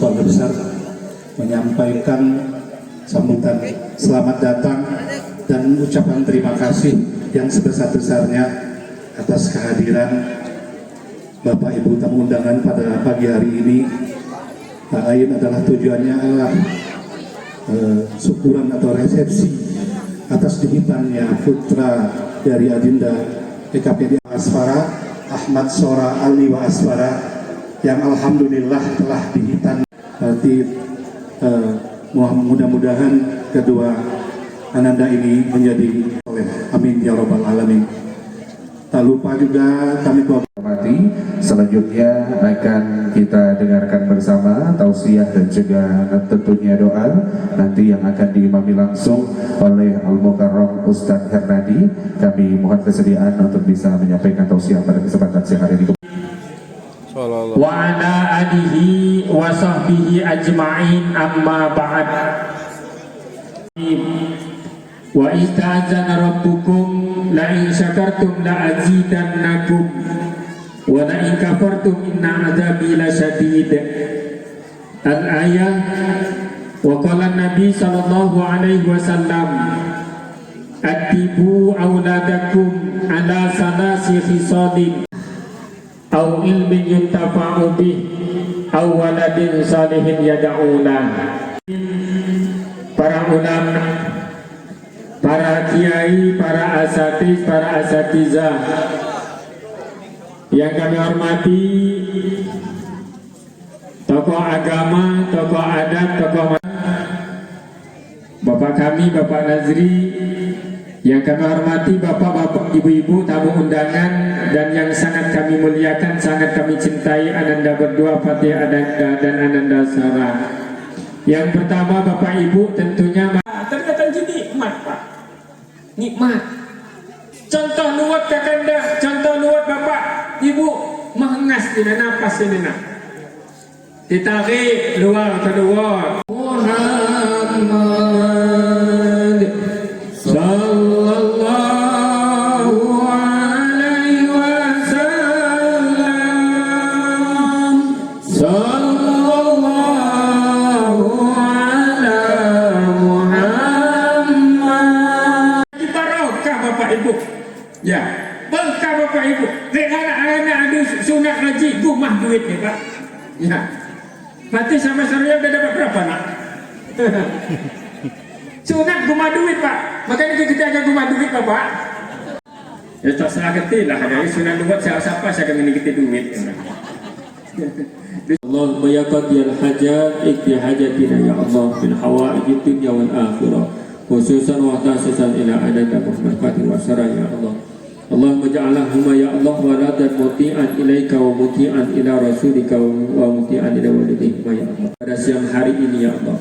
Keluarga besar menyampaikan sambutan selamat datang dan ucapan terima kasih yang sebesar-besarnya atas kehadiran Bapak Ibu tamu undangan pada pagi hari ini. Tak lain adalah tujuannya adalah syukuran atau resepsi atas dihitannya putra dari Adinda EKPD Asfara, Ahmad Sora Aliwa Asfara, yang alhamdulillah telah dihitan. Berarti mudah-mudahan kedua ananda ini menjadi oleh amin ya robbal alamin. Tak lupa juga kami hormati. Selanjutnya akan kita dengarkan bersama tausiah dan juga tentunya doa nanti yang akan diimami langsung oleh Al-Mukarram Ustadz Hernadi. Kami mohon kesediaan untuk bisa menyampaikan tausiah pada kesempatan siang hari ini. Wa ala alihi wa sahbihi ajma'in, amma ba'd. Wa ista'azana rabbukum la in syakartum la azidannakum wa la in kafartum inna adzabi lasyadid. Al-ayah. Wa qala Nabi sallallahu alaihi wasallam, adibu auladakum ala salasi khisalin au ilmin yuntafa'u bih au waladin salihin yada'una. Para ulama, para kiai, para asatiz, para asatizah yang kami hormati, tokoh agama, tokoh adat, tokoh Bapak kami, Bapak Nazri, yang kami hormati bapak-bapak, ibu-ibu, tamu undangan, dan yang sangat kami muliakan, sangat kami cintai, Ananda berdua, Fatih Ananda dan Ananda Sarah. Yang pertama Bapak Ibu tentunya ternyata nikmat Pak, nikmat. Contoh nuwat kakanda, contoh nuwat Bapak Ibu mengas di napas ini nak. Ditarik luar kedua. Muhammad sallallahu alaihi wasallam, sallallahu ala Muhammad. Barokah Bapak Ibu, ya berkah Bapak Ibu. Anak-anak ada sunat haji, rumah duit nih Pak. Ya, mati sama saya udah dapat berapa nak? Sunat rumah duit Pak, makanya kita akan rumah duit Bapak. Ya tak salah keti lah, dari sunat duit siapa saya akan ini kita duit. Allah bayaqadiyal hajat, ikti hajatina ya Allah bil hawaijid dunya wal akhirah, khususan wa khasusan ila adada Muhammad Fatih wa Sarah ya Allah. Allahumma ja'alahuma ya Allah waladan muti'an ilaika wa muti'an ila rasulika wa muti'an ila walidihima ya Allah. Pada siang hari ini ya Allah,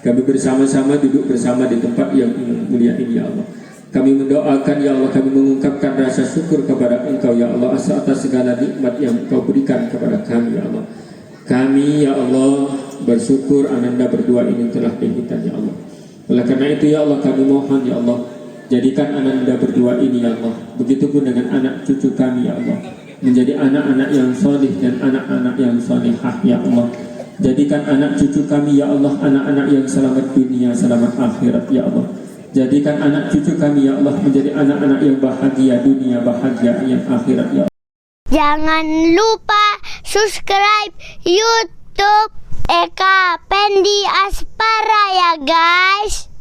kami bersama-sama duduk bersama di tempat yang mulia ini ya Allah. Kami mendoakan ya Allah, kami mengungkapkan rasa syukur kepada Engkau ya Allah atas segala nikmat yang Engkau berikan kepada kami ya Allah. Kami ya Allah bersyukur ananda berdua ini telah dihitan ya Allah. Oleh karena itu ya Allah, kami mohon ya Allah, jadikan ananda berdua ini ya Allah, begitupun dengan anak cucu kami ya Allah, menjadi anak-anak yang solih dan anak-anak yang solihah ya Allah. Jadikan anak cucu kami ya Allah anak-anak yang selamat dunia, selamat akhirat ya Allah. Jadikan anak cucu kami ya Allah menjadi anak-anak yang bahagia dunia, bahagia yang akhirat ya Allah. Jangan lupa subscribe YouTube Eka Pendi Aspara ya guys.